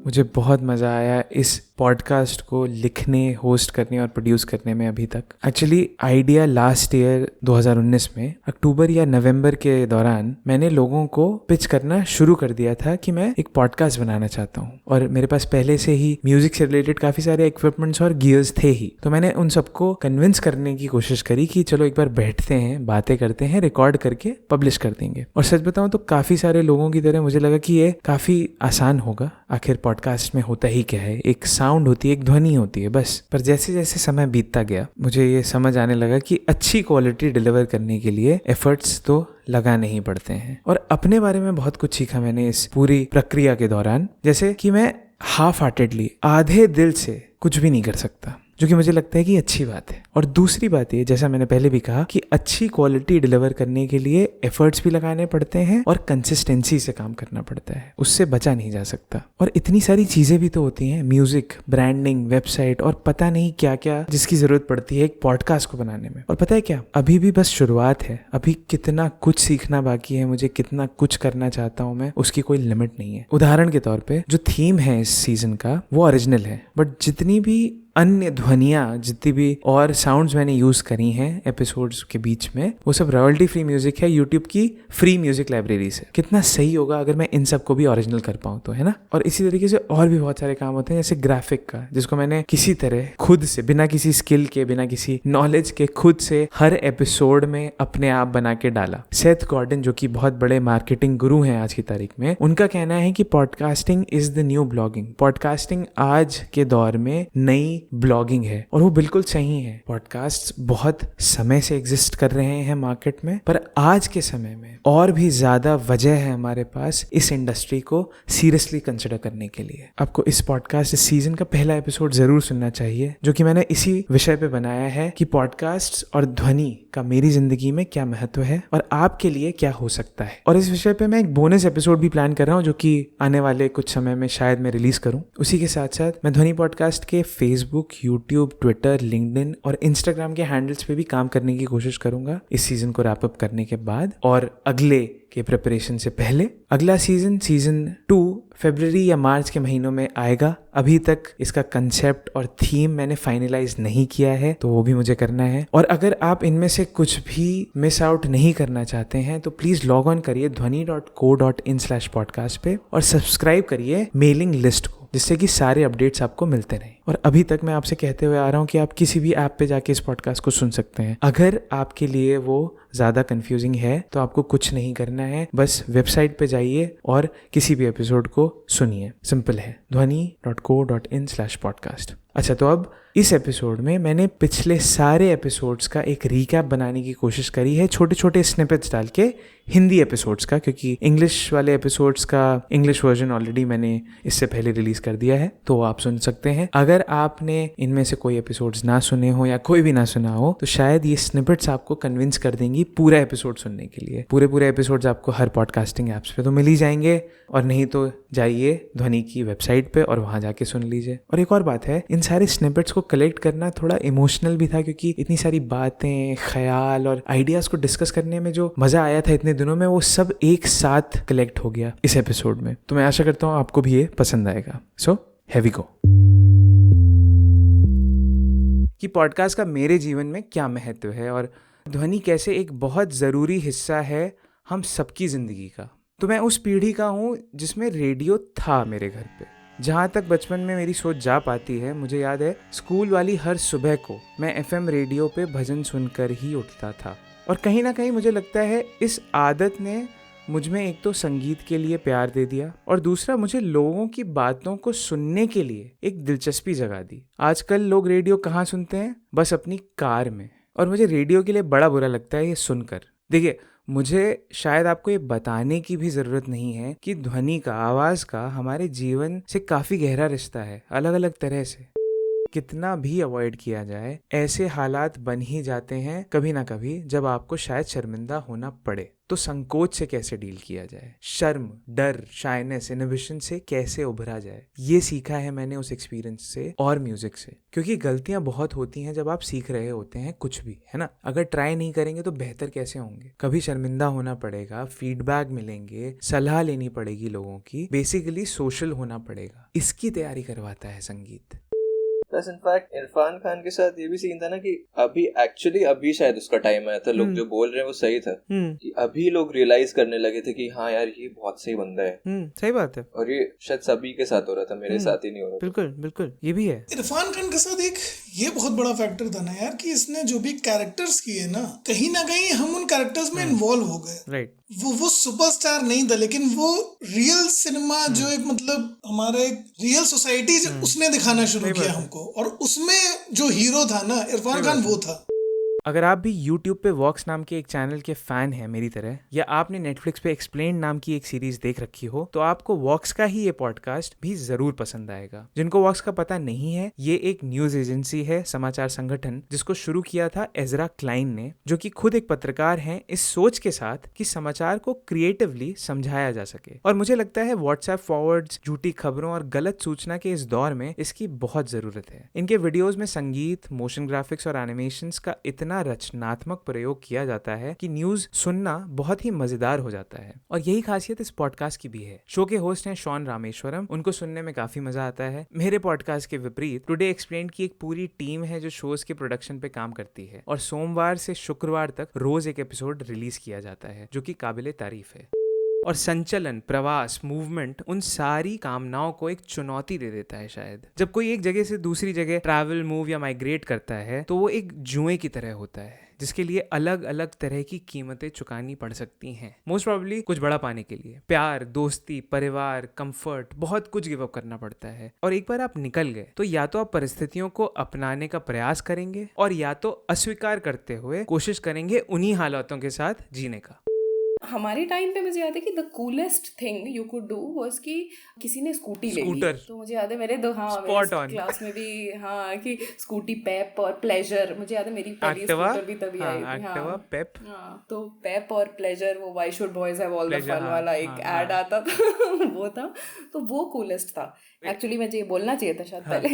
मुझे बहुत मज़ा आया इस पॉडकास्ट को लिखने, होस्ट करने और प्रोड्यूस करने में अभी तक। एक्चुअली आइडिया लास्ट ईयर 2019 में अक्टूबर या नवंबर के दौरान मैंने लोगों को पिच करना शुरू कर दिया था कि मैं एक पॉडकास्ट बनाना चाहता हूँ, और मेरे पास पहले से ही म्यूजिक से रिलेटेड काफ़ी सारे इक्विपमेंट्स और गियर्स थे ही। तो मैंने उन सबको कन्विंस करने की कोशिश करी कि चलो एक बार बैठते हैं, बातें करते हैं, रिकॉर्ड करके पब्लिश कर देंगे। और सच बताऊँ तो काफ़ी सारे लोगों की तरह मुझे लगा कि ये काफ़ी आसान होगा। आखिर पॉडकास्ट में होता ही क्या है, एक साउंड होती है, एक ध्वनि होती है, बस। पर जैसे जैसे समय बीतता गया मुझे ये समझ आने लगा कि अच्छी क्वालिटी डिलीवर करने के लिए एफर्ट्स तो लगाने ही पड़ते हैं। और अपने बारे में बहुत कुछ सीखा मैंने इस पूरी प्रक्रिया के दौरान, जैसे कि मैं हाफ हार्टेडली, आधे दिल से कुछ भी नहीं कर सकता, जो कि मुझे लगता है कि अच्छी बात है। और दूसरी बात ये, जैसा मैंने पहले भी कहा, कि अच्छी क्वालिटी डिलीवर करने के लिए एफर्ट्स भी लगाने पड़ते हैं और कंसिस्टेंसी से काम करना पड़ता है, उससे बचा नहीं जा सकता। और इतनी सारी चीजें भी तो होती हैं, म्यूजिक, ब्रांडिंग, वेबसाइट और पता नहीं क्या क्या, जिसकी जरूरत पड़ती है एक पॉडकास्ट को बनाने में। और पता है क्या, अभी भी बस शुरुआत है, अभी कितना कुछ सीखना बाकी है मुझे, कितना कुछ करना चाहता हूँ मैं, उसकी कोई लिमिट नहीं है। उदाहरण के तौर पे जो थीम है इस सीजन का वो ओरिजिनल है, बट जितनी भी अन्य ध्वनियाँ, जितनी भी और साउंड्स मैंने यूज़ करी हैं एपिसोड्स के बीच में, वो सब रॉयल्टी फ्री म्यूजिक है यूट्यूब की फ्री म्यूजिक लाइब्रेरी से। कितना सही होगा अगर मैं इन सब को भी ओरिजिनल कर पाऊँ तो, है ना। और इसी तरीके से और भी बहुत सारे काम होते हैं, जैसे ग्राफिक का, जिसको मैंने किसी तरह खुद से, बिना किसी स्किल के, बिना किसी नॉलेज के, खुद से हर एपिसोड में अपने आप बना के डाला। सेथ गॉर्डन, जो कि बहुत बड़े मार्केटिंग गुरु हैं आज की तारीख में, उनका कहना है कि podcasting is the new blogging. Podcasting आज के दौर में नई ब्लॉगिंग है, और वो बिल्कुल सही है। पॉडकास्ट बहुत समय से एग्जिस्ट कर रहे हैं मार्केट में, पर आज के समय में और भी ज्यादा वजह है हमारे पास इस इंडस्ट्री को सीरियसली कंसिडर करने के लिए। आपको इस पॉडकास्ट, इस सीजन का पहला एपिसोड जरूर सुनना चाहिए, जो कि मैंने इसी विषय पे बनाया है कि पॉडकास्ट और ध्वनि का मेरी जिंदगी में क्या महत्व है और आपके लिए क्या हो सकता है। और इस विषय पे मैं एक बोनस एपिसोड भी प्लान कर रहा हूँ, जो कि आने वाले कुछ समय में शायद मैं रिलीज करूँ। उसी के साथ साथ मैं ध्वनि पॉडकास्ट के फेसबुक, यूट्यूब, ट्विटर, लिंक्डइन और इंस्टाग्राम के हैंडल्स पे भी काम करने की कोशिश करूंगा इस सीजन को रैप अप करने के बाद, और अगले के प्रिपरेशन से पहले। अगला सीजन 2 फरवरी या मार्च के महीनों में आएगा। अभी तक इसका कंसेप्ट और थीम मैंने फाइनलाइज नहीं किया है, तो वो भी मुझे करना है। और अगर आप इनमें से कुछ भी मिस आउट नहीं करना चाहते हैं तो प्लीज लॉग ऑन करिए dhwani.co.in/podcast पे और सब्सक्राइब करिए मेलिंग लिस्ट को, जिससे कि सारे अपडेट्स आपको मिलते रहें। और अभी तक मैं आपसे कहते हुए आ रहा हूँ कि आप किसी भी ऐप पे जाके इस पॉडकास्ट को सुन सकते हैं। अगर आपके लिए वो ज़्यादा कंफ्यूजिंग है तो आपको कुछ नहीं करना है, बस वेबसाइट पे जाइए और किसी भी एपिसोड को सुनिए। सिंपल है, dhwani.co.in/podcast। अच्छा, तो अब इस एपिसोड में मैंने पिछले सारे एपिसोड्स का एक रीकैप बनाने की कोशिश करी है, छोटे छोटे स्निपेट्स डाल के, हिंदी एपिसोड्स का, क्योंकि इंग्लिश वाले एपिसोड्स का इंग्लिश वर्जन ऑलरेडी मैंने इससे पहले रिलीज कर दिया है, तो आप सुन सकते हैं। अगर आपने इनमें से कोई एपिसोड्स ना सुने हो या कोई भी ना सुना हो, तो शायद ये स्निपेट्स आपको कन्विंस कर देंगी पूरा एपिसोड सुनने के लिए। पूरे एपिसोड्स आपको हर पॉडकास्टिंग ऐप्स पे तो मिल ही जाएंगे, और नहीं तो जाइए ध्वनि की वेबसाइट पे और वहां जाके सुन लीजिए। और एक और बात है, इन सारे स्निपेट्स को कलेक्ट करना थोड़ा इमोशनल भी था, क्योंकि इतनी सारी बातें, ख्याल और आइडियाज को डिस्कस करने में जो मजा आया था इतने दिनों में, वो सब एक साथ कलेक्ट हो गया इस एपिसोड में। तो मैं आशा करता हूँ आपको भी ये पसंद आएगा। So here we go. कि पॉडकास्ट का मेरे जीवन में क्या महत्व है और ध्वनि कैसे एक बहुत ज़रूरी हिस्सा है हम सबकी ज़िंदगी का। तो मैं उस पीढ़ी का हूँ जिसमें रेडियो था मेरे घर पे। जहाँ तक बचपन में मेरी सोच जा पाती है, मुझे याद है स्कूल वाली हर सुबह को मैं FM रेडियो पे भजन सुनकर ही उठता था। और कहीं ना कहीं मुझे लगता है इस आदत ने मुझ में एक तो संगीत के लिए प्यार दे दिया, और दूसरा मुझे लोगों की बातों को सुनने के लिए एक दिलचस्पी जगा दी। आजकल लोग रेडियो कहाँ सुनते हैं? बस अपनी कार में। और मुझे रेडियो के लिए बड़ा बुरा लगता है ये सुनकर। देखिए, मुझे शायद आपको ये बताने की भी ज़रूरत नहीं है कि ध्वनि का, आवाज़ का हमारे जीवन से काफ़ी गहरा रिश्ता है, अलग अलग तरह से। कितना भी अवॉइड किया जाए, ऐसे हालात बन ही जाते हैं कभी ना कभी जब आपको शायद शर्मिंदा होना पड़े। तो संकोच से कैसे डील किया जाए, शर्म, डर, शाइनेस, इनहिबिशन से कैसे उभरा जाए, ये सीखा है मैंने उस एक्सपीरियंस से और म्यूजिक से। क्योंकि गलतियां बहुत होती हैं जब आप सीख रहे होते हैं कुछ भी, है ना। अगर ट्राई नहीं करेंगे तो बेहतर कैसे होंगे। कभी शर्मिंदा होना पड़ेगा, फीडबैक मिलेंगे, सलाह लेनी पड़ेगी लोगों की, बेसिकली सोशल होना पड़ेगा। इसकी तैयारी करवाता है संगीत। प्लस इनफैक्ट इरफान खान के साथ ये भी सीन था ना कि अभी शायद उसका टाइम आया था, लोग जो बोल रहे हैं वो सही था, कि अभी लोग रियलाइज करने लगे थे कि हाँ यार ये बहुत सही बंदा है। सही बात है। और ये शायद सभी के साथ हो रहा था, मेरे साथ ही नहीं हो रहा। बिल्कुल बिल्कुल, ये भी है। इरफान खान के साथ एक ये बहुत बड़ा फैक्टर था ना यार, कि इसने जो भी कैरेक्टर्स किए ना कहीं हम उन कैरेक्टर्स में इन्वॉल्व हो गए। राइट। वो सुपरस्टार नहीं था, लेकिन वो रियल सिनेमा जो एक मतलब हमारे रियल सोसाइटी उसने दिखाना शुरू किया हमको, और उसमें जो हीरो था ना इरफान खान वो था। अगर आप भी YouTube पे वॉक्स नाम के एक चैनल के फैन हैं मेरी तरह, या आपने नेटफ्लिक्स पे एक्सप्लेन नाम की एक सीरीज देख रखी हो, तो आपको वॉक्स का ही ये पॉडकास्ट भी जरूर पसंद आएगा। जिनको वॉक्स का पता नहीं है, ये एक न्यूज एजेंसी है, समाचार संगठन, जिसको शुरू किया था एजरा क्लाइन ने, जो कि खुद एक पत्रकार हैं, इस सोच के साथ कि समाचार को क्रिएटिवली समझाया जा सके। और मुझे लगता है व्हाट्सएप फॉरवर्ड्स, झूठी खबरों और गलत सूचना के इस दौर में इसकी बहुत जरूरत है। इनके वीडियोज में संगीत, मोशन ग्राफिक्स और एनिमेशंस का इतना रचनात्मक प्रयोग किया जाता है कि न्यूज सुनना बहुत ही मजेदार हो जाता है। और यही खासियत इस पॉडकास्ट की भी है। शो के होस्ट हैं शॉन रामेश्वरम, उनको सुनने में काफी मजा आता है। मेरे पॉडकास्ट के विपरीत टुडे एक्सप्लेन की एक पूरी टीम है जो शोज के प्रोडक्शन पे काम करती है, और सोमवार से शुक्रवार तक रोज एक एपिसोड रिलीज किया जाता है, जो कि काबिले तारीफ है। और संचलन, प्रवास, मूवमेंट उन सारी कामनाओं को एक चुनौती दे देता है शायद। जब कोई एक जगह से दूसरी जगह ट्रैवल, मूव या माइग्रेट करता है, तो वो एक जुए की तरह होता है, जिसके लिए अलग अलग तरह की कीमतें चुकानी पड़ सकती हैं। मोस्ट प्रोबेबली कुछ बड़ा पाने के लिए प्यार, दोस्ती, परिवार, कंफर्ट, बहुत कुछ गिव अप करना पड़ता है। और एक बार आप निकल गए तो या तो आप परिस्थितियों को अपनाने का प्रयास करेंगे, और या तो अस्वीकार करते हुए कोशिश करेंगे उन्हीं हालातों के साथ जीने का। हमारे टाइम पे मुझे याद है कि the coolest thing you could do was कि किसी ने स्कूटी ले ली। तो मुझे याद है मेरे क्लास में भी कि स्कूटी पेप और प्लेजर, मुझे याद है मेरी पहली स्कूटर भी तभी आई थी। पेप। तो पेप और प्लेजर, वो why should boys have all the fun वाला एक ऐड आता था वो था, तो वो कूलेस्ट था। एक्चुअली मुझे ये बोलना चाहिए था शायद पहले।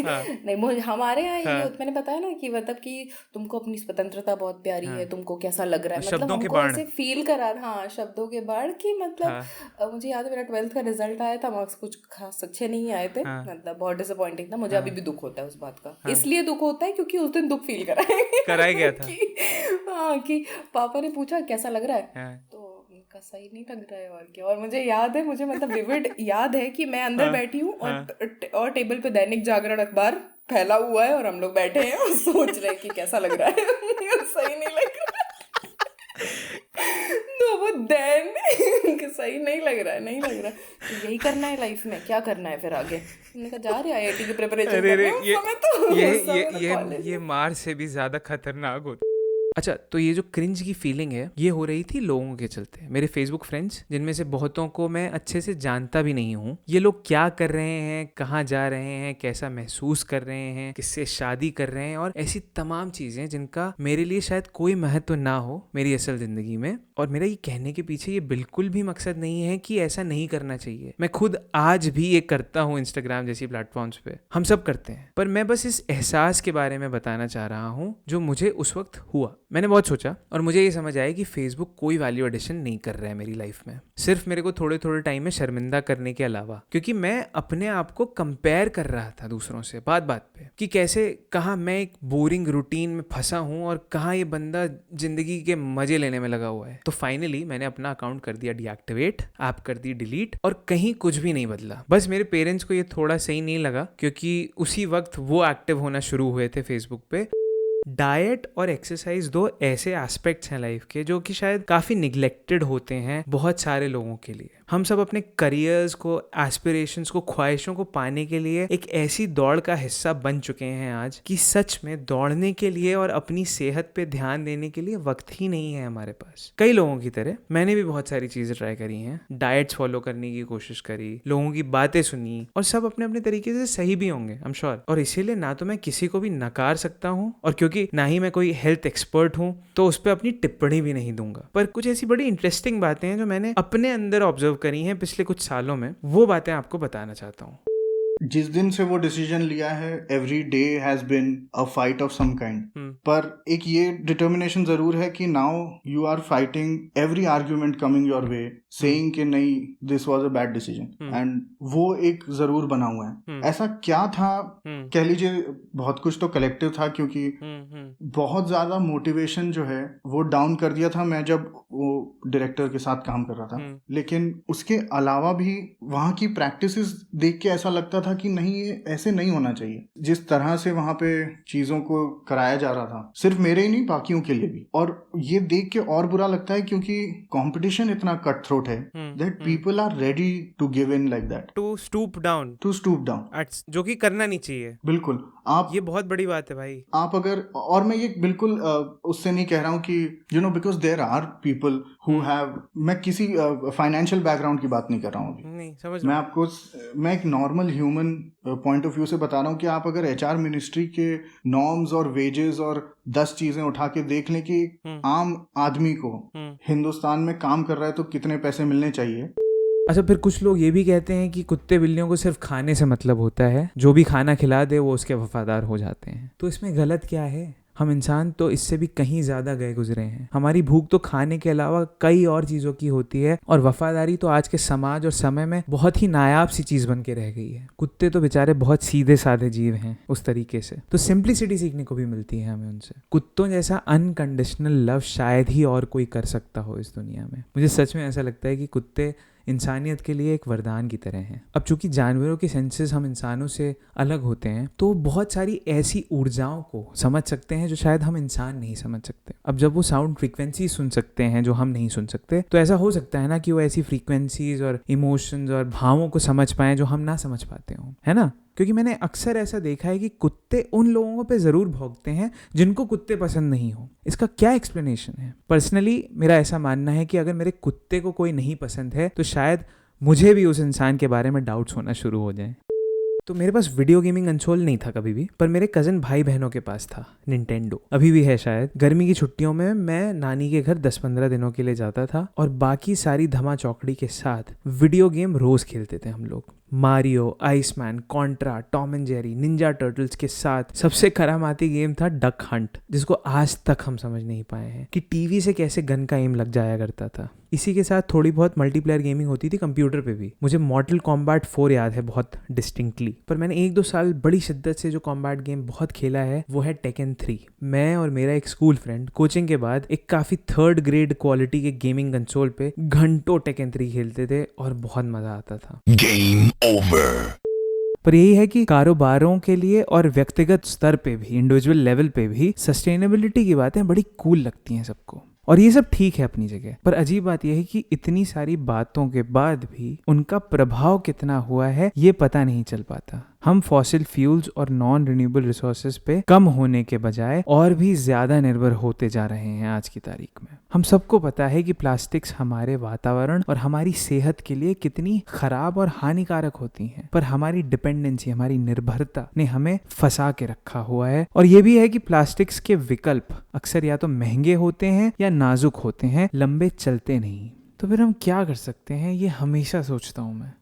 नहीं, हमारे यहाँ मैंने बताया ना कि मतलब कि तुमको अपनी स्वतंत्रता बहुत प्यारी है, तुमको कैसा लग रहा है, मतलब हमको ऐसे फील करा शब्दों के बाढ़ की, मतलब मुझे याद है मेरा 12th का रिजल्ट आया था, मार्क्स कुछ खास अच्छे नहीं आए थे, मतलब बहुत डिसअपॉइंटिंग था। मुझे अभी भी दुख होता है उस बात का। इसलिए दुख होता है क्योंकि उस दिन दुख फील कराया गया था कि पापा ने पूछा कैसा लग रहा है, तो उनका सही नहीं लग रहा है और क्या। और मुझे याद है, मुझे मतलब विविड याद है कि मैं अंदर बैठी हूँ और टेबल पे दैनिक जागरण अखबार फैला हुआ है, और हम लोग बैठे हैं और सोच रहे हैं कि कैसा लग रहा है सही नहीं लग रहा तो वो देन सही नहीं लग रहा तो यही करना है लाइफ में, क्या करना है फिर आगे। हमने कहा जा रहे आईआईटी की प्रिपरेशन ये मार से भी ज्यादा खतरनाक होता। अच्छा, तो ये जो क्रिंज की फीलिंग है, ये हो रही थी लोगों के चलते। मेरे फेसबुक फ्रेंड्स, जिनमें से बहुतों को मैं अच्छे से जानता भी नहीं हूँ, ये लोग क्या कर रहे हैं, कहाँ जा रहे हैं, कैसा महसूस कर रहे हैं, किससे शादी कर रहे हैं, और ऐसी तमाम चीजें जिनका मेरे लिए शायद कोई महत्व ना हो मेरी असल जिंदगी में। और मेरा ये कहने के पीछे ये बिल्कुल भी मकसद नहीं है कि ऐसा नहीं करना चाहिए। मैं खुद आज भी ये करता हूँ, इंस्टाग्राम जैसी प्लेटफॉर्म्स पे हम सब करते हैं। पर मैं बस इस एहसास के बारे में बताना चाह रहा हूँ जो मुझे उस वक्त हुआ। मैंने बहुत सोचा और मुझे ये समझ आया कि फेसबुक कोई वैल्यू एडिशन नहीं कर रहा है मेरी लाइफ में, सिर्फ मेरे को थोड़े थोड़े टाइम में शर्मिंदा करने के अलावा। क्योंकि मैं अपने आप को कंपेयर कर रहा था दूसरों से बात बात पे, कि कैसे कहाँ मैं एक बोरिंग रूटीन में फंसा हूँ और कहाँ ये बंदा जिंदगी के मजे लेने में लगा हुआ है। तो फाइनली मैंने अपना अकाउंट कर दिया डीएक्टिवेट, ऐप कर दी डिलीट, और कहीं कुछ भी नहीं बदला। बस मेरे पेरेंट्स को ये थोड़ा सही नहीं लगा क्योंकि उसी वक्त वो एक्टिव होना शुरू हुए थे फेसबुक पे। डाइट और एक्सरसाइज दो ऐसे एस्पेक्ट्स हैं लाइफ के जो कि शायद काफ़ी निगलेक्टेड होते हैं बहुत सारे लोगों के लिए। हम सब अपने करियर्स को, एस्पिरेशंस को, ख्वाहिशों को पाने के लिए एक ऐसी दौड़ का हिस्सा बन चुके हैं आज कि सच में दौड़ने के लिए और अपनी सेहत पे ध्यान देने के लिए वक्त ही नहीं है हमारे पास। कई लोगों की तरह मैंने भी बहुत सारी चीजें ट्राई करी हैं, डाइट्स फॉलो करने की कोशिश करी, लोगों की बातें सुनी, और सब अपने अपने तरीके से सही भी होंगे, आई एम श्योर। और इसीलिए ना तो मैं किसी को भी नकार सकता हूँ, और क्योंकि ना ही मैं कोई हेल्थ एक्सपर्ट हूँ तो उस पर अपनी टिप्पणी भी नहीं दूंगा। पर कुछ ऐसी बड़ी इंटरेस्टिंग बातें हैं जो मैंने अपने अंदर ऑब्जर्व करी हैं पिछले कुछ सालों में, वो बातें आपको बताना चाहता हूँ। जिस दिन से वो डिसीजन लिया है, every day has bin a fight of some kind, पर एक ये डिटर्मिनेशन जरूर है कि now you are fighting every argument coming your way, saying कि नहीं this was a bad decision, and वो एक जरूर बना हुआ है। ऐसा क्या था, कह लीजिए बहुत कुछ तो कलेक्टिव था, क्योंकि बहुत ज्यादा मोटिवेशन जो है वो डाउन कर दिया था मैं जब वो डायरेक्टर के साथ काम कर रहा था। लेकिन उसके अलावा भी वहाँ की प्रैक्टिसेस देख के ऐसा लगता था कि नहीं, ये ऐसे नहीं होना चाहिए। जिस तरह से वहाँ पे चीजों को कराया जा रहा था, सिर्फ मेरे ही नहीं बाकियों के लिए भी। और ये देख के और बुरा लगता है क्योंकि कंपटीशन इतना कट थ्रोट है that people are ready to give in like that, to stoop down, जो कि करना नहीं चाहिए। बिल्कुल, आप, ये बहुत बड़ी बात है भाई। आप अगर, और मैं ये बिल्कुल उससे नहीं कह रहा हूँ कि you know because there are people who have, मैं किसी फाइनेंशियल बैकग्राउंड की बात नहीं कर रहा हूँ अभी, नहीं समझ, मैं एक normal human point of view से बता रहा हूँ कि आप अगर एचआर मिनिस्ट्री के नॉर्म्स और वेजेस और 10 चीजें उठा के देख लें कि आम आदमी को हिंदुस्तान में काम कर रहा है तो कितने पैसे मिलने चाहिए। अच्छा, फिर कुछ लोग ये भी कहते हैं कि कुत्ते बिल्लियों को सिर्फ खाने से मतलब होता है, जो भी खाना खिला दे वो उसके वफादार हो जाते हैं। तो इसमें गलत क्या है? हम इंसान तो इससे भी कहीं ज्यादा गए गुजरे हैं। हमारी भूख तो खाने के अलावा कई और चीजों की होती है, और वफादारी तो आज के समाज और समय में बहुत ही नायाब सी चीज बन के रह गई है। कुत्ते तो बेचारे बहुत सीधे साधे जीव हैं उस तरीके से, तो सिंप्लिसिटी सीखने को भी मिलती है हमें उनसे। कुत्तों जैसा अनकंडीशनल लव शायद ही और कोई कर सकता हो इस दुनिया में। मुझे सच में ऐसा लगता है कि कुत्ते इंसानियत के लिए एक वरदान की तरह हैं। अब चूंकि जानवरों के सेंसेस हम इंसानों से अलग होते हैं, तो बहुत सारी ऐसी ऊर्जाओं को समझ सकते हैं जो शायद हम इंसान नहीं समझ सकते। अब जब वो साउंड फ्रीक्वेंसी सुन सकते हैं जो हम नहीं सुन सकते, तो ऐसा हो सकता है ना कि वो ऐसी फ्रीक्वेंसीज और इमोशंस और भावों को समझ पाएं जो हम ना समझ पाते हो, है ना? क्योंकि मैंने अक्सर ऐसा देखा है कि कुत्ते उन लोगों पे ज़रूर भौंकते हैं जिनको कुत्ते पसंद नहीं हो। इसका क्या एक्सप्लेनेशन है? पर्सनली मेरा ऐसा मानना है कि अगर मेरे कुत्ते को कोई नहीं पसंद है तो शायद मुझे भी उस इंसान के बारे में डाउट्स होना शुरू हो जाएं। तो मेरे पास वीडियो गेमिंग कंसोल नहीं था कभी भी, पर मेरे कज़न भाई बहनों के पास था निंटेंडो, अभी भी है शायद। गर्मी की छुट्टियों में मैं नानी के घर 10-15 दिनों के लिए जाता था, और बाकी सारी धमा चौकड़ी के साथ वीडियो गेम रोज़ खेलते थे हम लोग। Mario, Iceman, Contra, Tom and Jerry, Ninja turtles के साथ सबसे करामाती गेम था डक हंट, जिसको आज तक हम समझ नहीं पाए हैं कि टीवी से कैसे गन का एम लग जाया करता था। इसी के साथ थोड़ी बहुत मल्टीप्लेयर गेमिंग होती थी कंप्यूटर पे भी। मुझे मॉर्टल कॉम्बैट 4 याद है बहुत डिस्टिंक्टली, पर मैंने 1-2 साल बड़ी शिद्दत से जो कॉम्बैट गेम बहुत खेला है वो है टेकन 3। मैं और मेरा एक स्कूल फ्रेंड कोचिंग के बाद एक काफ़ी 3rd ग्रेड क्वालिटी के गेमिंग कंसोल पे घंटों टेकन 3 खेलते थे, और बहुत मज़ा आता था। Game over. पर यही है कि कारोबारों के लिए और व्यक्तिगत स्तर पे भी, इंडिविजुअल लेवल पे भी सस्टेनेबिलिटी की बातें बड़ी कूल लगती हैं सबको, और ये सब ठीक है अपनी जगह। पर अजीब बात यह है कि इतनी सारी बातों के बाद भी उनका प्रभाव कितना हुआ है ये पता नहीं चल पाता। हम फॉसिल फ्यूल्स और नॉन रिन्यूएबल रिसोर्सेज पे कम होने के बजाय और भी ज्यादा निर्भर होते जा रहे हैं आज की तारीख में। हम सबको पता है कि प्लास्टिक्स हमारे वातावरण और हमारी सेहत के लिए कितनी खराब और हानिकारक होती हैं, पर हमारी डिपेंडेंसी, हमारी निर्भरता ने हमें फंसा के रखा हुआ है। और ये भी है कि प्लास्टिक्स के विकल्प अक्सर या तो महंगे होते हैं या नाजुक होते हैं, लंबे चलते नहीं। तो फिर हम क्या कर सकते हैं, ये हमेशा सोचता हूँ मैं।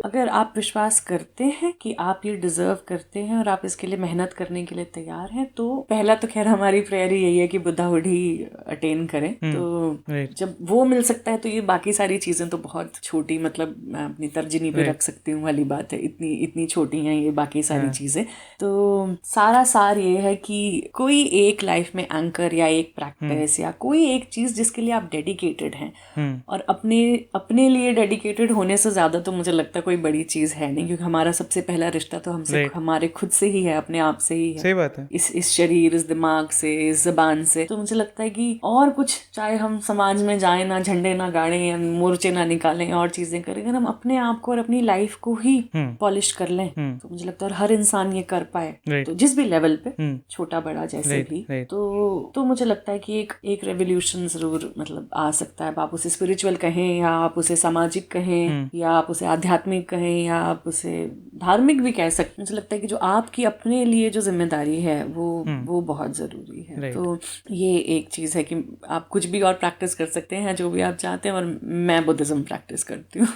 अगर आप विश्वास करते हैं कि आप ये डिजर्व करते हैं और आप इसके लिए मेहनत करने के लिए तैयार हैं, तो पहला तो खैर हमारी प्रेयर यही है कि बुद्धाहुड ही अटेन करें। तो जब वो मिल सकता है तो ये बाकी सारी चीजें तो बहुत छोटी, मतलब मैं अपनी तर्जनी पे रख सकती हूँ वाली बात है, इतनी छोटी हैं ये बाकी सारी चीजें। तो सारा सार ये है कि कोई एक लाइफ में एंकर या एक प्रैक्टिस या कोई एक चीज जिसके लिए आप डेडिकेटेड हैं, और अपने लिए डेडिकेटेड होने से ज्यादा तो मुझे लगता है कोई बड़ी चीज है नहीं, क्योंकि हमारा सबसे पहला रिश्ता तो हमसे हमारे खुद से ही है, अपने आप से ही है। सही बात है। इस शरीर, इस दिमाग से, इस जबान से। तो मुझे लगता है कि और कुछ चाहे हम समाज में जाए ना, झंडे ना गाड़े या मोर्चे ना निकालें और चीजें करें, अगर हम अपने आप को और अपनी लाइफ को ही पॉलिश कर लें तो मुझे लगता है और हर इंसान ये कर पाए तो जिस भी लेवल पे, छोटा बड़ा जैसे भी, तो मुझे लगता है कि एक रेवोल्यूशन जरूर मतलब आ सकता है। आप उसे स्पिरिचुअल कहें या आप उसे सामाजिक कहें या आप उसे आध्यात्मिक कहें या आप उसे धार्मिक भी कह सकते हैं। मुझे लगता है कि जो आपकी अपने लिए जो जिम्मेदारी है वो बहुत जरूरी है। तो ये एक चीज है कि आप कुछ भी और प्रैक्टिस कर सकते हैं जो भी आप चाहते हैं, और मैं बुद्धिज्म प्रैक्टिस करती हूँ।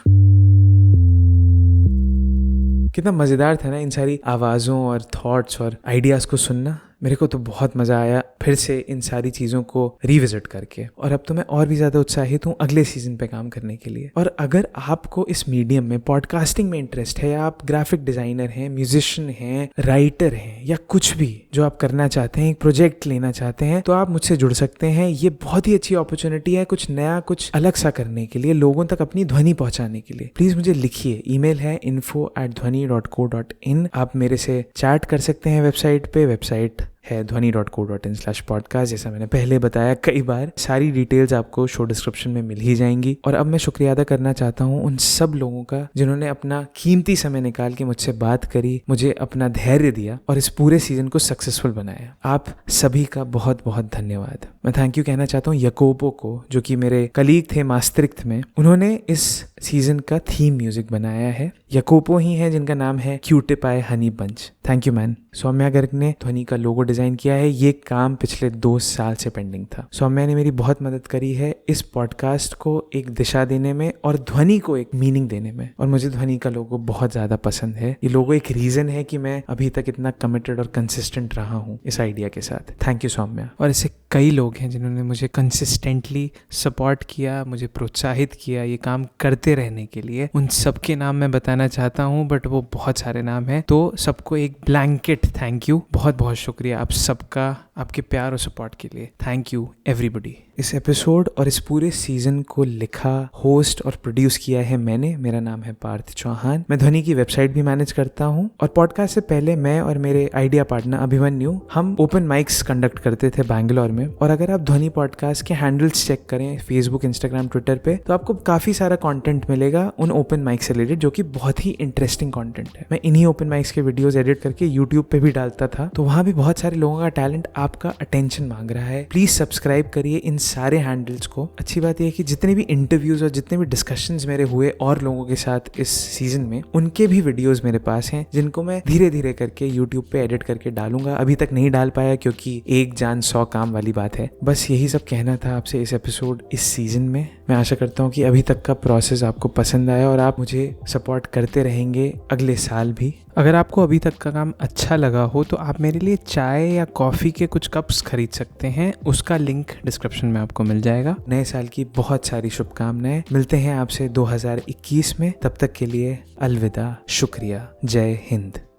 कितना मज़ेदार था ना इन सारी आवाज़ों और थॉट्स और आइडियाज़ को सुनना। मेरे को तो बहुत मज़ा आया फिर से इन सारी चीज़ों को रिविजिट करके, और अब तो मैं और भी ज़्यादा उत्साहित हूँ अगले सीज़न पे काम करने के लिए। और अगर आपको इस मीडियम में, पॉडकास्टिंग में इंटरेस्ट है, या आप ग्राफिक डिज़ाइनर हैं, म्यूजिशियन हैं, राइटर हैं, या कुछ भी जो आप करना चाहते हैं, एक प्रोजेक्ट लेना चाहते हैं, तो आप मुझसे जुड़ सकते हैं। ये बहुत ही अच्छी अपॉर्चुनिटी है कुछ नया, कुछ अलग सा करने के लिए, लोगों तक अपनी ध्वनि पहुँचाने के लिए। प्लीज़ मुझे लिखिए, ईमेल है info@dhwani.co.in। आप मेरे से चैट कर सकते हैं वेबसाइट पे, वेबसाइट है dhwani.co.in/podcast। जैसा मैंने पहले बताया कई बार, सारी डिटेल्स आपको शो डिस्क्रिप्शन में मिल ही जाएंगी। और अब मैं शुक्रिया अदा करना चाहता हूँ उन सब लोगों का जिन्होंने अपना कीमती समय निकाल के मुझसे बात करी, मुझे अपना धैर्य दिया और इस पूरे सीजन को सक्सेसफुल बनाया। आप सभी का बहुत बहुत धन्यवाद। मैं थैंक यू कहना चाहता हूँ यकोबो को, जो कि मेरे कलीग थे मास्त्रिक्ट में। उन्होंने इस सीजन का थीम म्यूजिक बनाया है। यकोबो ही है जिनका नाम है cutie pie honey bunch. Thank you man. Saumya Garg ने ध्वनि का लोगो डिजाइन किया है। ये काम पिछले 2 साल से पेंडिंग था। सौम्या ने मेरी बहुत मदद करी है इस पॉडकास्ट को एक दिशा देने में और ध्वनि को एक मीनिंग देने में। और मुझे ध्वनि का लोगो बहुत ज्यादा पसंद है। ये लोगो एक रीजन है कि मैं अभी तक इतना कमिटेड और कंसिस्टेंट रहा हूँ इस आइडिया के साथ। Thank you Saumya. और ऐसे कई लोग हैं जिन्होंने मुझे कंसिस्टेंटली सपोर्ट किया, मुझे प्रोत्साहित किया ये काम करते रहने के लिए। उन सबके नाम मैं बताना चाहता हूँ, बट वो बहुत सारे नाम हैं, तो सबको एक ब्लैंकेट थैंक यू, बहुत बहुत शुक्रिया आप सबका, आपके प्यार और सपोर्ट के लिए। Thank you everybody. इस एपिसोड और इस पूरे सीजन को लिखा, होस्ट और प्रोड्यूस किया है मैंने। मेरा नाम है पार्थ चौहान। मैं ध्वनि की वेबसाइट भी मैनेज करता हूँ। और पॉडकास्ट से पहले मैं और मेरे आइडिया पार्टनर अभिमन्यु, हम ओपन माइक्स कंडक्ट करते थे बैंगलोर में। और अगर आप ध्वनि पॉडकास्ट के हैंडल्स चेक करें फेसबुक, इंस्टाग्राम, ट्विटर पे, तो आपको काफी सारा कंटेंट मिलेगा उन ओपन माइक से रिलेटेड, जो कि बहुत ही इंटरेस्टिंग कंटेंट है। मैं इन्हीं ओपन माइक्स के वीडियोस एडिट करके यूट्यूब पे भी डालता था, तो वहां भी बहुत सारे लोगों का टैलेंट आपका अटेंशन मांग रहा है। प्लीज सब्सक्राइब करिए इन सारे हैंडल्स को। अच्छी बात यह है कि जितने भी इंटरव्यूज और जितने भी डिस्कशंस मेरे हुए और लोगों के साथ इस सीजन में, उनके भी वीडियोस मेरे पास हैं, जिनको मैं धीरे धीरे करके यूट्यूब पे एडिट करके डालूंगा। अभी तक नहीं डाल पाया क्योंकि एक जान 100 काम वाली बात है। बस यही सब कहना था आपसे इस एपिसोड, इस सीजन में। मैं आशा करता हूँ कि अभी तक का प्रोसेस आपको पसंद आया और आप मुझे सपोर्ट करते रहेंगे अगले साल भी। अगर आपको अभी तक का काम अच्छा लगा हो तो आप मेरे लिए चाय या कॉफ़ी के कुछ कप्स खरीद सकते हैं, उसका लिंक डिस्क्रिप्शन में आपको मिल जाएगा। नए साल की बहुत सारी शुभकामनाएं। मिलते हैं आपसे 2021 में। तब तक के लिए अलविदा, शुक्रिया, जय हिंद।